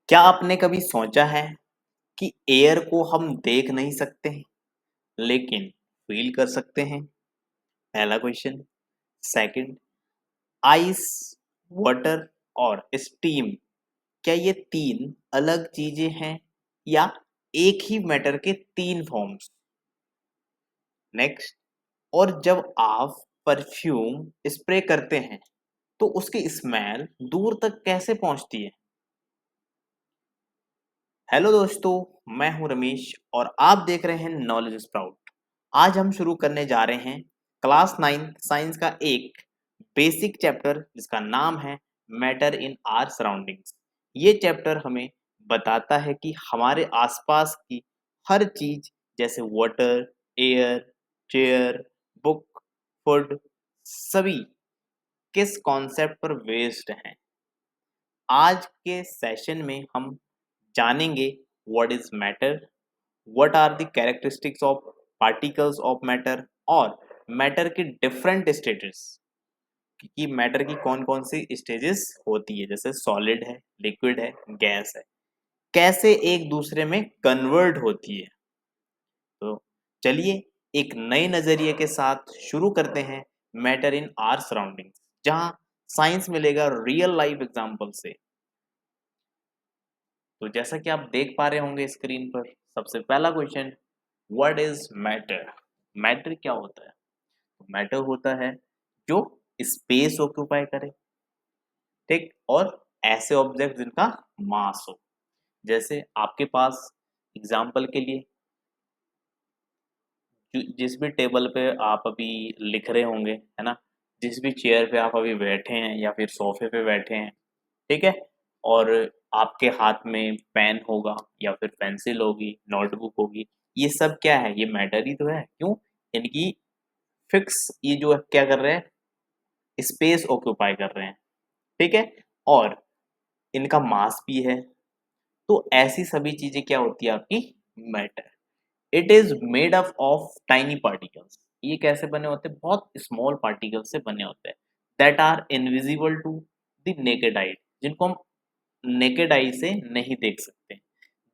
क्या आपने कभी सोचा है कि एयर को हम देख नहीं सकते हैं लेकिन फील कर सकते हैं? पहला क्वेश्चन। सेकंड, आइस, वाटर और स्टीम, क्या ये तीन अलग चीजें हैं या एक ही मैटर के तीन फॉर्म्स? नेक्स्ट, और जब आप परफ्यूम स्प्रे करते हैं तो उसकी स्मेल दूर तक कैसे पहुंचती है? हेलो दोस्तों, मैं हूं रमेश और आप देख रहे हैं नॉलेज स्प्राउट। आज हम शुरू करने जा रहे हैं क्लास 9 साइंस का एक बेसिक चैप्टर जिसका नाम है मैटर इन आवर सराउंडिंग्स। ये चैप्टर हमें बताता है कि हमारे आसपास की हर चीज जैसे water, air, chair, book, food, सभी किस कॉन्सेप्ट पर बेस्ड हैं। आज के सेशन में हम जानेंगे what is matter, what are the characteristics of particles of matter और मैटर की डिफरेंट स्टेजेस, कि मैटर की कौन कौन सी स्टेजेस होती है, जैसे सॉलिड है, लिक्विड है, गैस है, कैसे एक दूसरे में कन्वर्ट होती है। तो चलिए एक नए नजरिए के साथ शुरू करते हैं मैटर इन आर सराउंडिंग्स, जहां साइंस मिलेगा रियल लाइफ एग्जांपल से। तो जैसा कि आप देख पा रहे होंगे स्क्रीन पर, सबसे पहला question, what is matter? Matter क्या होता है? तो मैटर होता है जो स्पेस ऑक्यूपाई करे, ठीक, और ऐसे ऑब्जेक्ट जिनका मास हो। जैसे आपके पास एग्जांपल के लिए जिस भी टेबल पे आप अभी लिख रहे होंगे, है ना, जिस भी चेयर पे आप अभी बैठे हैं या फिर सोफे पे बैठे हैं, ठीक है, और आपके हाथ में पेन होगा या फिर पेंसिल होगी, नोटबुक होगी, ये सब क्या है? ये मैटर ही तो है। क्यों? इनकी फिक्स, ये जो क्या कर रहे हैं, स्पेस ऑक्यूपाई कर रहे हैं, ठीक है, और इनका मास भी है। तो ऐसी सभी चीजें क्या होती है आपकी? Matter. It is made up of tiny particles. ये कैसे बने होते हैं? बहुत स्मॉल पार्टिकल्स से बने होते हैं, that are invisible to the naked eye, जिनको हम नेकेड आई से नहीं देख सकते।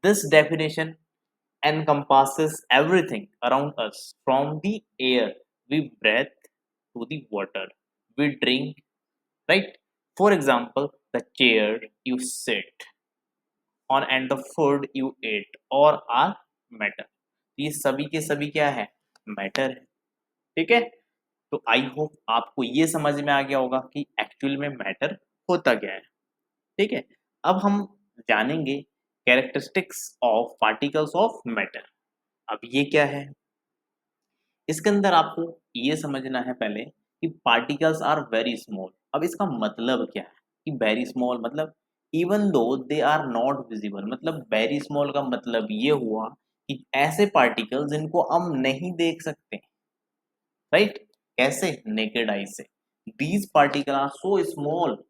This definition encompasses everything around us, from the air we breathe to the water we drink, right? For example, the chair you sit on and the food you eat or are matter। ये सभी के सभी क्या है? Matter है, ठीक है। तो आई होप आपको ये समझ में आ गया होगा कि एक्चुअल में मैटर होता क्या है, ठीक है। अब हम जानेंगे characteristics of particles of matter. अब ये क्या है? इसके अंदर आपको ये समझना है पहले कि पार्टिकल्स आर वेरी स्मॉल। अब इसका मतलब क्या है कि वेरी स्मॉल मतलब even though they are not visible, मतलब वेरी स्मॉल का मतलब ये हुआ कि ऐसे पार्टिकल्स जिनको हम नहीं देख सकते, राइट? कैसे? नेकेड आई से। These particle are so small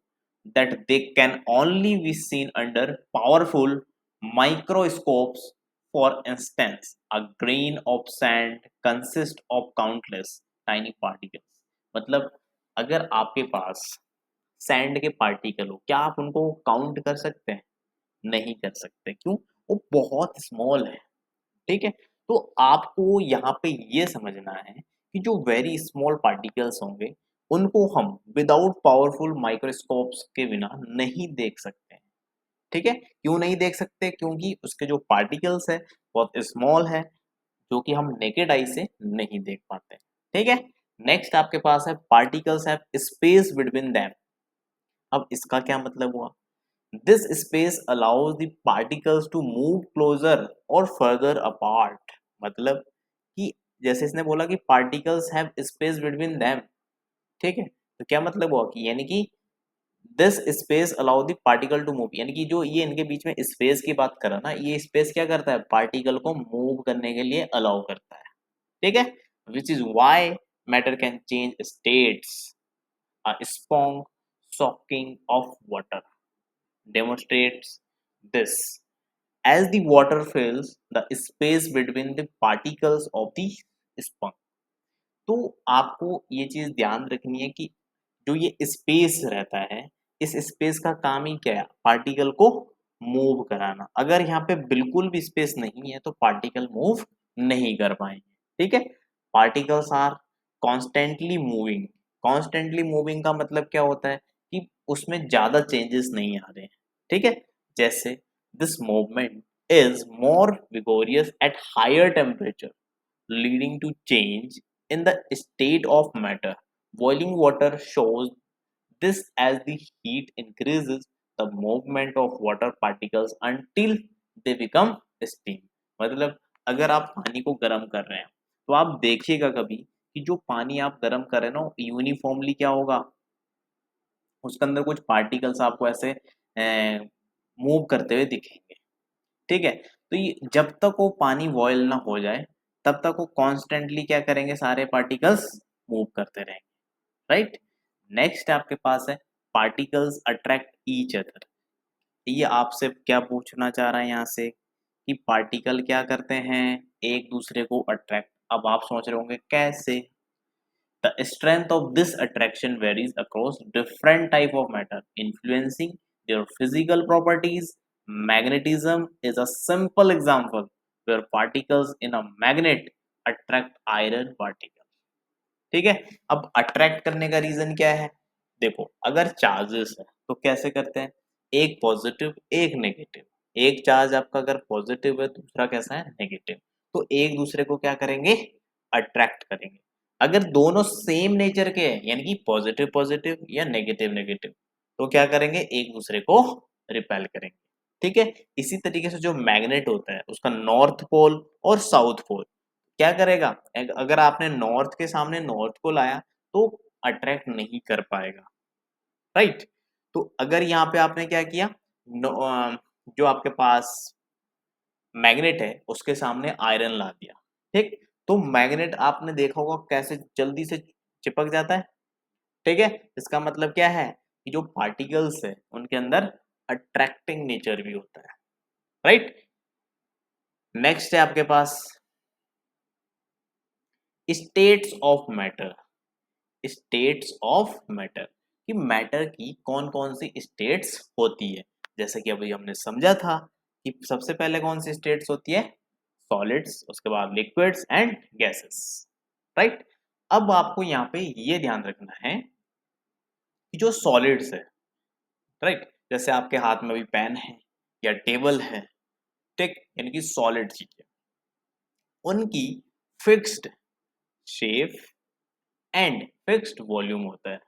that they can only be seen under powerful microscopes. For instance, a grain of sand consists of countless tiny particles। मतलब अगर आपके पास सैंड के पार्टिकल हो, क्या आप उनको काउंट कर सकते हैं? नहीं कर सकते। क्यों? वो बहुत स्मॉल है, ठीक है। तो आपको यहाँ पे ये समझना है कि जो वेरी स्मॉल पार्टिकल्स होंगे उनको हम विदाउट पावरफुल माइक्रोस्कोप्स के बिना नहीं देख सकते हैं, ठीक है। क्यों नहीं देख सकते? क्योंकि उसके जो पार्टिकल्स है बहुत स्मॉल है, जो कि हम नेकेड आई से नहीं देख पाते, ठीक है। नेक्स्ट आपके पास है particles have space between them. अब इसका क्या मतलब हुआ? This space allows the particles to move closer और फर्दर अपार्ट। मतलब कि जैसे इसने बोला कि particles have space between them, ठीक है, तो क्या मतलब हुआ कि यानी कि this space allow the particle to move, यानी कि जो ये इनके बीच में स्पेस की बात करा ना, ये स्पेस क्या करता है? पार्टिकल को मूव करने के लिए अलाउ करता है, ठीक है। Which is why matter can change states. A sponge soaking of water demonstrates this, as the water fills the space between the particles of the sponge। तो आपको ये चीज ध्यान रखनी है कि जो ये स्पेस रहता है, इस स्पेस का काम ही क्या है? पार्टिकल को मूव कराना। अगर यहाँ पे बिल्कुल भी स्पेस नहीं है तो पार्टिकल मूव नहीं कर पाएंगे। ठीक है, particles are constantly moving. Constantly moving का मतलब क्या होता है कि उसमें ज्यादा चेंजेस नहीं आ रहे हैं। ठीक है, जैसे this movement is more vigorous at higher temperature leading to change in the state of matter. Boiling water shows this as the heat increases the movement of water particles until they become steam. मतलब अगर आप पानी को गर्म कर रहे हैं तो आप देखिएगा कभी कि जो पानी आप गर्म कर रहे हैं ना यूनिफॉर्मली क्या होगा, उसके अंदर कुछ पार्टिकल्स आपको ऐसे मूव करते हुए दिखेंगे। ठीक है, तो ये जब तक वो पानी बॉयल ना हो जाए तब तक वो कॉन्स्टेंटली क्या करेंगे, सारे पार्टिकल्स मूव करते रहेंगे। राइट, नेक्स्ट आपके पास है पार्टिकल्स अट्रैक्ट ईच अदर। ये आपसे क्या पूछना चाह रहा है यहाँ से कि पार्टिकल क्या करते हैं, एक दूसरे को अट्रैक्ट। अब आप सोच रहे होंगे कैसे। The strength of this attraction varies across different type of matter, influencing their physical properties. Magnetism is a simple example where particles in a magnet attract iron particles. ठीक है, अब अट्रैक्ट करने का रीजन क्या है? देखो, अगर चार्जेस है तो कैसे करते हैं, एक पॉजिटिव एक नेगेटिव। एक चार्ज आपका अगर पॉजिटिव है दूसरा कैसा है, नेगेटिव, तो एक दूसरे को क्या करेंगे, अट्रैक्ट करेंगे। अगर दोनों सेम नेचर के हैं यानी कि पॉजिटिव पॉजिटिव या नेगेटिव नेगेटिव, तो क्या करेंगे, एक दूसरे को रिपेल करेंगे। ठीक है, इसी तरीके से जो मैग्नेट होता है उसका नॉर्थ पोल और साउथ पोल क्या करेगा, अगर आपने नॉर्थ के सामने नॉर्थ को लाया तो अट्रैक्ट नहीं कर पाएगा। राइट, तो अगर यहाँ पे आपने क्या किया, जो आपके पास मैग्नेट है उसके सामने आयरन ला दिया, ठीक, तो मैग्नेट आपने देखा होगा कैसे जल्दी से चिपक जाता है। ठीक है, इसका मतलब क्या है कि जो पार्टिकल्स है उनके अंदर अट्रैक्टिंग नेचर भी होता है। राइट, नेक्स्ट है आपके पास states of matter. States of matter कि मैटर की कौन कौन सी स्टेट्स होती है। जैसे कि अभी हमने समझा था कि सबसे पहले कौन सी स्टेट्स होती है, सॉलिड्स, उसके बाद लिक्विड्स एंड गैसेस। राइट, अब आपको यहाँ पे ये ध्यान रखना है कि जो सॉलिड्स है, राइट, जैसे आपके हाथ में अभी पेन है या टेबल है, ठीक, यानी कि सॉलिड चीजें, उनकी fixed shape and fixed volume होता है,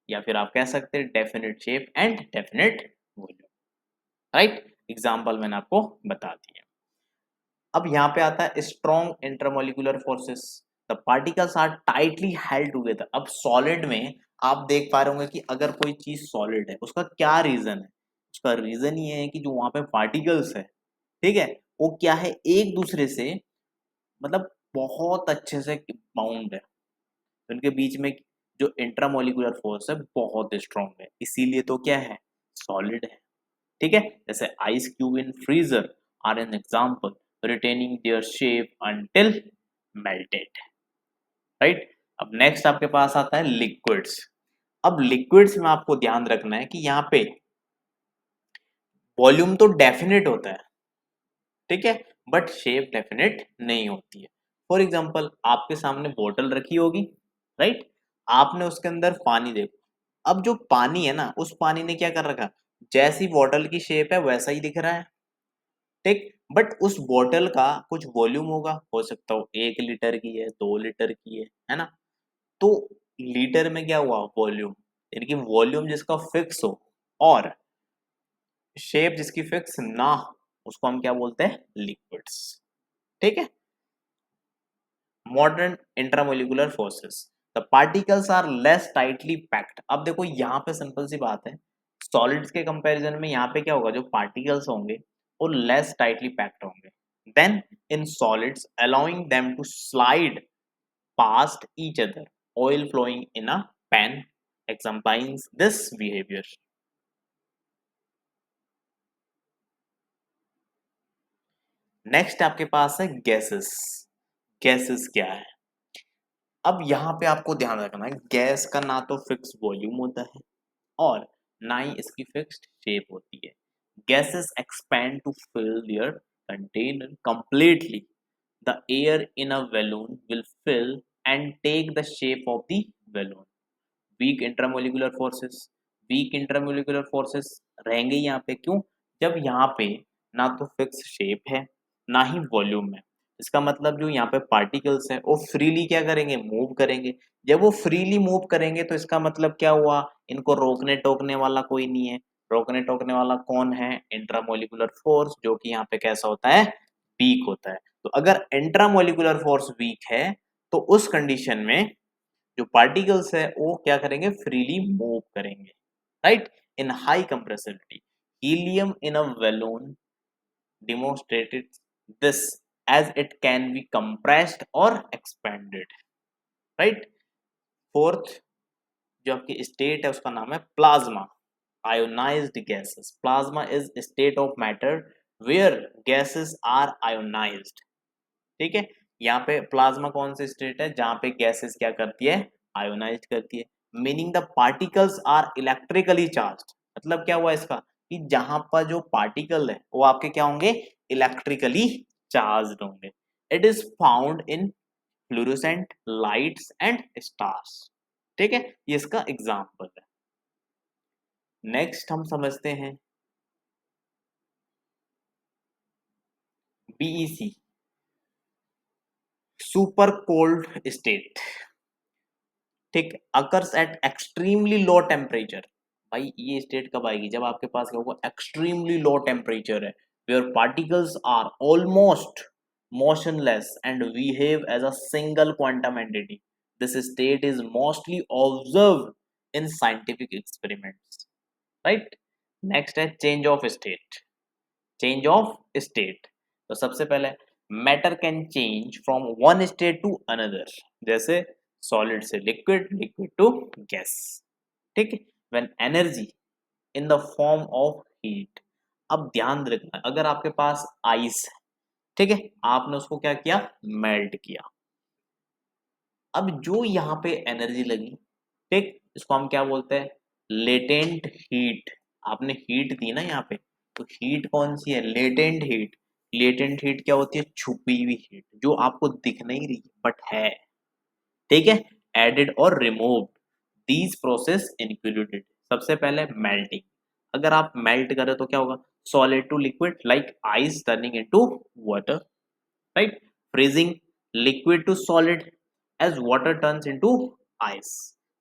या फिर आप कह सकते हैं definite shape and definite volume. Right, example मैंने आपको बता दिया। अब यहाँ पे आता है strong intermolecular forces. The particles are tightly held together. अब सॉलिड में आप देख पा रहे होंगे कि अगर कोई चीज सॉलिड है उसका क्या रीजन है, उसका रीजन ये है कि जो वहां पे पार्टिकल्स है, ठीक है, वो क्या है, एक दूसरे से मतलब बहुत अच्छे से बाउंड है, उनके बीच में जो इंट्रामोलिकुलर फोर्स है बहुत स्ट्रॉन्ग है, इसीलिए तो क्या है, सॉलिड है। ठीक है, जैसे ice cube in freezer are an example retaining their shape until melted. Right, अब नेक्स्ट आपके पास आता है लिक्विड्स। अब लिक्विड्स में आपको ध्यान रखना है कि यहाँ पे वॉल्यूम तो डेफिनेट होता है, ठीक है, बट शेप डेफिनेट नहीं होती है। फॉर एग्जाम्पल आपके सामने बोतल रखी होगी, राइट, आपने उसके अंदर पानी देखो, अब जो पानी है ना उस पानी ने क्या कर रखा, जैसी बोतल की शेप है वैसा ही दिख रहा है, ठीक, बट उस बोतल का कुछ वॉल्यूम होगा, हो सकता हो 1 लीटर की है, 2 लीटर की है ना, तो लीटर में क्या हुआ, वॉल्यूम, यानी कि वॉल्यूम जिसका फिक्स हो और शेप जिसकी फिक्स ना हो उसको हम क्या बोलते हैं, लिक्विड्स। ठीक है, modern intramolecular forces, the particles are less tightly packed. अब देखो यहाँ पे सिंपल सी बात है, सॉलिड्स के कंपैरिजन में यहाँ पे क्या होगा, जो पार्टिकल्स होंगे वो लेस टाइटली पैक्ड होंगे then in solids, allowing them to slide past each other, oil flowing in a pan exemplifies this behavior। Next आपके पास है गैसेस। गैसेस क्या है, अब यहाँ पे आपको ध्यान रखना है गैस का ना तो फिक्स वॉल्यूम होता है और ना ही इसकी फिक्स्ड शेप होती है। gases expand to fill their container completely. The air in a balloon will fill and take the shape of the balloon. Weak intramolecular forces, weak intramolecular forces रहेंगे यहाँ पे। क्यों? जब यहाँ पे ना तो फिक्स शेप है ना ही वॉल्यूम है। इसका मतलब जो यहाँ पे पार्टिकल्स है वो फ्रीली क्या करेंगे, मूव करेंगे। जब वो फ्रीली मूव करेंगे तो इसका मतलब क्या हुआ, इनको रोकने टोकने वाला कोई नहीं है। रोकने टोकने वाला कौन है? इंट्रामोलिकुलर फोर्स, जो कि यहाँ पे कैसा होता है, वीक होता है। तो अगर इंट्रामोलिकुलर फोर्स वीक है तो उस कंडीशन में जो पार्टिकल्स है वो क्या करेंगे, फ्रीली मूव करेंगे, right. In high compressibility helium in a balloon demonstrated this as it can be compressed or expanded, right. Fourth जो आपकी स्टेट है उसका नाम है plasma, ionized gases. Plasma is state of matter where gases are ionized, ठीक है। यहाँ पे प्लाज्मा कौन सी स्टेट है, जहां पे गैसेस क्या करती है, आयोनाइज करती है। Meaning the particles are electrically charged, मतलब क्या हुआ इसका, कि जहां पर जो पार्टिकल है वो आपके क्या होंगे, इलेक्ट्रिकली चार्ज्ड होंगे। It is found in fluorescent lights and stars, ठीक है, ये इसका एग्जाम्पल है। नेक्स्ट हम समझते हैं बीईसी, सुपर कोल्ड स्टेट, ठीक, occurs at extremely low temperature. भाई ये स्टेट कब आएगी, जब आपके पास क्या होगा, एक्सट्रीमली लो टेम्परेचर है, where particles are almost motionless and behave as a single quantum entity. This state is mostly observed in scientific experiments, right? Next है change of state. Change of state, तो सबसे पहले matter can change from one state to another, जैसे solid से liquid, liquid to gas, ठीक है। When energy in the form of heat, अब ध्यान रखना अगर आपके पास आइस है, ठीक है, आपने उसको क्या किया, मेल्ट किया। अब जो यहाँ पे एनर्जी लगी, ठीक, इसको हम क्या बोलते हैं, लेटेंट हीट। आपने हीट दी ना यहाँ पे, तो हीट कौन सी है, लेटेंट हीट। लेटेंट हीट क्या होती है, छुपी हुई हीट, जो आपको दिख नहीं रही बट है, ठीक है। एडेड और रिमूव्ड, दीज प्रोसेस इंक्लूडेड, सबसे पहले मेल्टिंग। अगर आप मेल्ट करें तो क्या होगा, solid to liquid like ice turning into water, right. Freezing, liquid to solid as water turns into ice.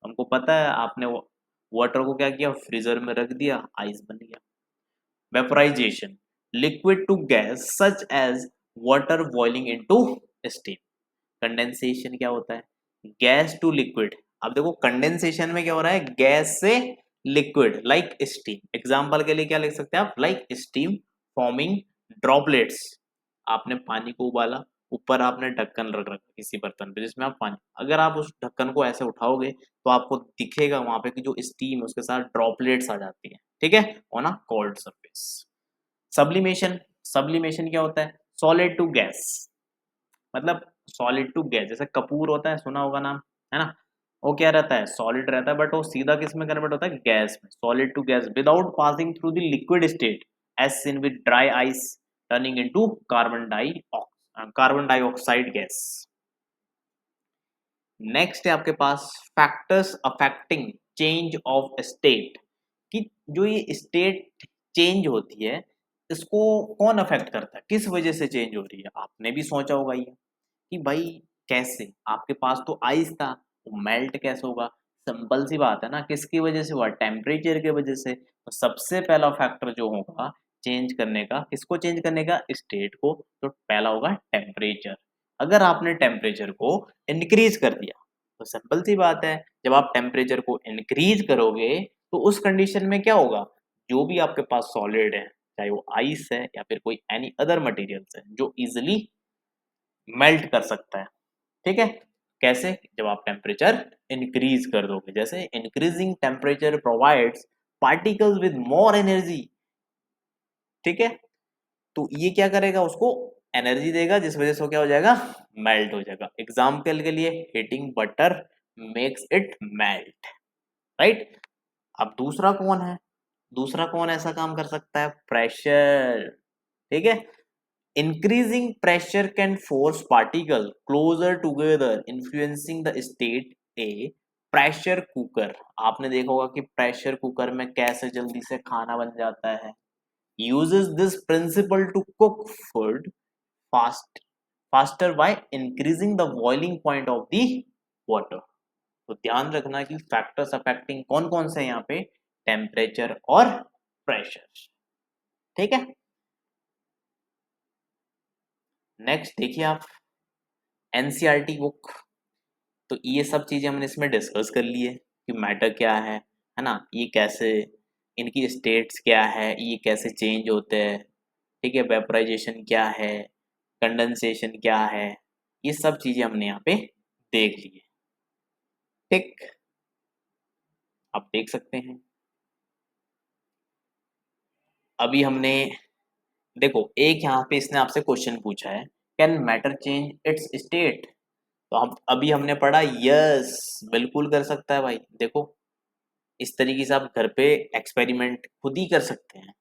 हमको पता है, आपने वाटर को क्या किया, फ्रीजर में रख दिया, आइस बन गया। Vaporization, liquid to gas such as water boiling into steam. Condensation क्या होता है, गैस टू लिक्विड। अब देखो कंडेंसेशन में क्या हो रहा है, गैस से लिक्विड लाइक स्टीम। एग्जांपल के लिए क्या लिख सकते हैं आप, लाइक स्टीम फॉर्मिंग ड्रॉपलेट्स। आपने पानी को उबाला, ऊपर आपने ढक्कन रख रखा किसी बर्तन पे जिसमें आप पानी, अगर आप उस ढक्कन को ऐसे उठाओगे तो आपको दिखेगा वहां पे कि जो स्टीम है उसके साथ ड्रॉपलेट्स आ जाती है, ठीक है, on a cold surface. Sublimation, sublimation क्या होता है, सॉलिड टू गैस, मतलब सॉलिड टू गैस, जैसे कपूर होता है, सुना होगा नाम, है ना, वो क्या रहता है, सॉलिड रहता है, बट वो सीधा किस में कन्वर्ट होता है, गैस में। Solid to gas without passing through the liquid state as seen with dry ice turning into carbon dioxide gas. Next है आपके पास factors affecting change of state, कि जो ये स्टेट चेंज होती है इसको कौन अफेक्ट करता है, किस वजह से चेंज हो रही है। आपने भी सोचा होगा ये कि भाई कैसे, आपके पास तो आइस था, वो मेल्ट कैसे होगा, सिंपल सी बात है ना, किसकी वजह से हुआ, टेम्परेचर की वजह से। तो सबसे पहला फैक्टर जो होगा चेंज करने का, किसको चेंज करने का, स्टेट को, तो पहला होगा टेम्परेचर। अगर आपने टेम्परेचर को इंक्रीज कर दिया तो सिंपल सी बात है, जब आप टेम्परेचर को इंक्रीज करोगे तो उस कंडीशन में क्या होगा, जो भी आपके पास सॉलिड है, चाहे वो आइस है या फिर कोई एनी अदर मटेरियल्स है, जो इजिली मेल्ट कर सकता है, ठीक है। कैसे, जब आप टेम्परेचर इंक्रीज कर दोगे, जैसे increasing temperature provides particles with more energy, ठीक है, तो ये क्या करेगा, उसको एनर्जी देगा, जिस वजह से वो क्या हो जाएगा, मेल्ट हो जाएगा। एग्जाम्पल के लिए heating butter makes it melt, right. अब दूसरा कौन है, दूसरा कौन ऐसा काम कर सकता है? प्रेशर। ठीक है, increasing pressure can force particle closer together influencing the state. A pressure cooker, आपने देखा होगा कि प्रेशर कुकर में कैसे जल्दी से खाना बन जाता है। uses this principle to cook food fast faster by increasing the boiling point of the water। तो ध्यान रखना कि फैक्टर्स अफेक्टिंग कौन कौन से यहाँ पे, टेम्परेचर और प्रेशर। ठीक है, नेक्स्ट देखिए आप एनसीईआरटी बुक। तो ये सब चीजें हमने इसमें डिस्कस कर ली है कि मैटर क्या है ना, ये कैसे, इनकी स्टेट्स क्या है, ये कैसे चेंज होते हैं। ठीक है, वेपराइजेशन क्या है, कंडेंसेशन क्या है, ये सब चीजें हमने यहाँ पे देख ली है। ठीक, आप देख सकते हैं अभी हमने, देखो एक यहाँ पे इसने आपसे क्वेश्चन पूछा है, can matter change it's state. तो हम अभी हमने पढ़ा यस, बिल्कुल कर सकता है भाई। देखो इस तरीके से आप घर पे एक्सपेरिमेंट खुद ही कर सकते हैं।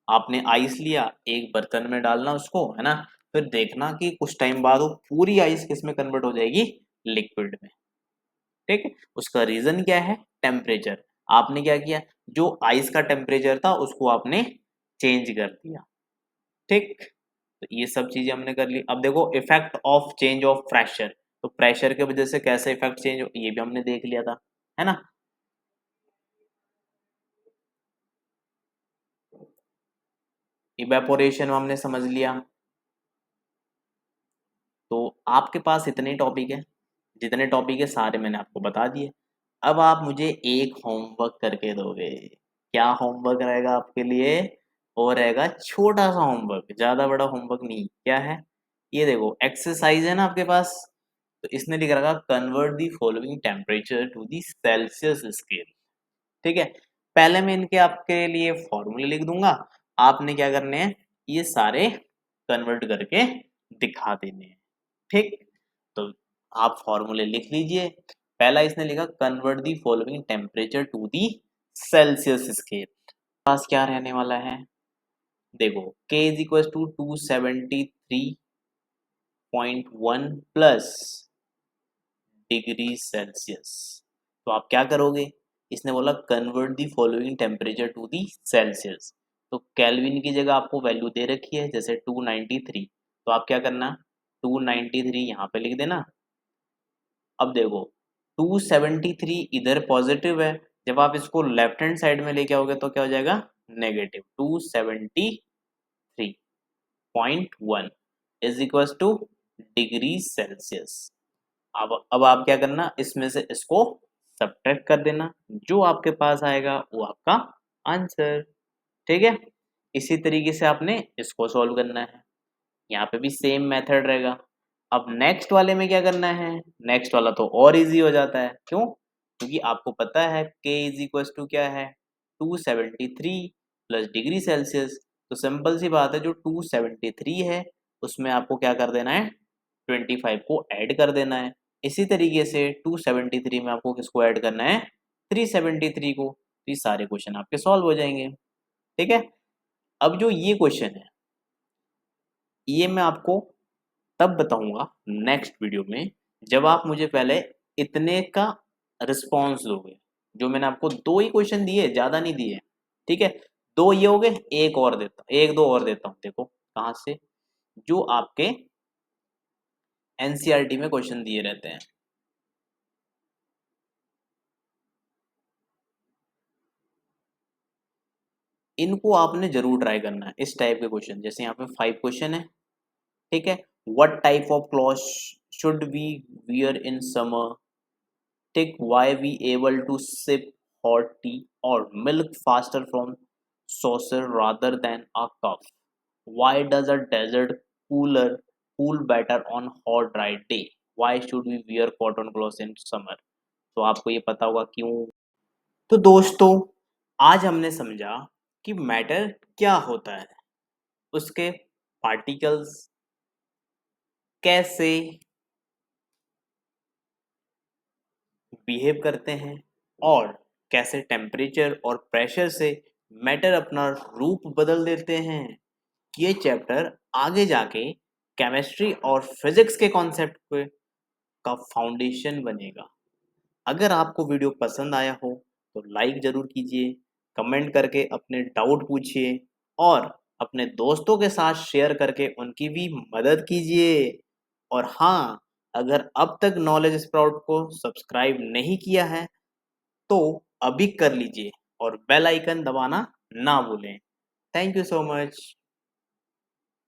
आपने आइस लिया, एक बर्तन में डालना उसको, है ना, फिर देखना कि कुछ टाइम बाद वो पूरी आइस किस में कन्वर्ट हो जाएगी, लिक्विड में। ठीक है, उसका रीजन क्या है, टेम्परेचर। आपने क्या किया, जो आइस का टेम्परेचर था उसको आपने चेंज कर दिया। ठीक, तो ये सब चीजें हमने कर ली। अब देखो effect of change of pressure, तो प्रेशर के वजह से कैसे इफेक्ट चेंज हो, ये भी हमने देख लिया था, है ना। इवेपोरेशन हमने समझ लिया। तो आपके पास इतने टॉपिक है, जितने टॉपिक है सारे मैंने आपको बता दिए। अब आप मुझे एक होमवर्क करके दोगे। क्या होमवर्क रहेगा आपके लिए? वो रहेगा छोटा सा होमवर्क, ज्यादा बड़ा होमवर्क नहीं। क्या है ये, देखो एक्सरसाइज है ना आपके पास, तो इसने लिख रखा convert the following temperature to the Celsius scale. ठीक है, पहले मैं इनके आपके लिए फॉर्मूले लिख दूंगा, आपने क्या करने हैं, ये सारे कन्वर्ट करके दिखा देने हैं। ठीक, तो आप फॉर्मूले लिख लीजिए। पहला इसने लिखा convert the following temperature to the Celsius scale. पास क्या रहने वाला है, देखो K is equal to 273.1 plus degree Celsius. तो आप क्या करोगे, इसने बोला convert the following temperature to the Celsius. तो केल्विन की जगह आपको वैल्यू दे रखी है जैसे 293, तो आप क्या करना, 293 यहाँ पे लिख देना। अब देखो 273 इधर पॉजिटिव है, जब आप इसको लेफ्ट हैंड साइड में लेके आओगे तो क्या हो जाएगा, negative. 273.1 is equal two degree Celsius. अब आप क्या करना, इसमें से इसको सब्ट्रैक्ट कर देना, जो आपके पास आएगा वो आपका आंसर। ठीक है, इसी तरीके से आपने इसको सॉल्व करना है। यहाँ पे भी सेम मेथड रहेगा। अब नेक्स्ट वाले में क्या करना है, नेक्स्ट वाला तो और इजी हो जाता है, क्यों, क्योंकि आपको पता है K इज इक्वल टू क्या है, 273 प्लस डिग्री सेल्सियस। तो सिंपल सी बात है, जो 273 है उसमें आपको क्या कर देना है, 25 को ऐड कर देना है। इसी तरीके से 273 में आपको किसको ऐड करना है, 373 को। तो ये सारे क्वेश्चन आपके सॉल्व हो जाएंगे। ठीक है, अब जो ये क्वेश्चन है, ये मैं आपको तब बताऊंगा नेक्स्ट वीडियो में, जब आप मुझे पहले इतने का रिस्पॉन्स दोगे। जो मैंने आपको दो ही क्वेश्चन दिए, ज्यादा नहीं दिए। ठीक है, दो ये हो गए, एक और देता, एक दो और देता हूं। देखो कहाँ से, जो आपके एनसीईआरटी में क्वेश्चन दिए रहते हैं, इनको आपने जरूर ट्राई करना है। इस टाइप के क्वेश्चन, जैसे यहाँ पे 5 क्वेश्चन है। ठीक है, what type of cloth should we wear in summer. Take why we able to sip hot tea or milk faster from saucer rather than a cup. Why does a desert cooler cool better on hot dry day? Why should we wear cotton clothes in summer? तो आपको ये पता होगा क्यों। तो दोस्तों आज हमने समझा कि मैटर क्या होता है, उसके पार्टिकल्स कैसे बिहेव करते हैं, और कैसे टेम्परेचर और प्रेशर से मैटर अपना रूप बदल देते हैं। ये चैप्टर आगे जाके केमिस्ट्री और फिजिक्स के कॉन्सेप्ट पे का फाउंडेशन बनेगा। अगर आपको वीडियो पसंद आया हो तो लाइक ज़रूर कीजिए, कमेंट करके अपने डाउट पूछिए और अपने दोस्तों के साथ शेयर करके उनकी भी मदद कीजिए। और हाँ, अगर अब तक नॉलेज स्प्राउट को सब्सक्राइब नहीं किया है तो अभी कर लीजिए और बेल आइकन दबाना ना भूलें। Thank you so much.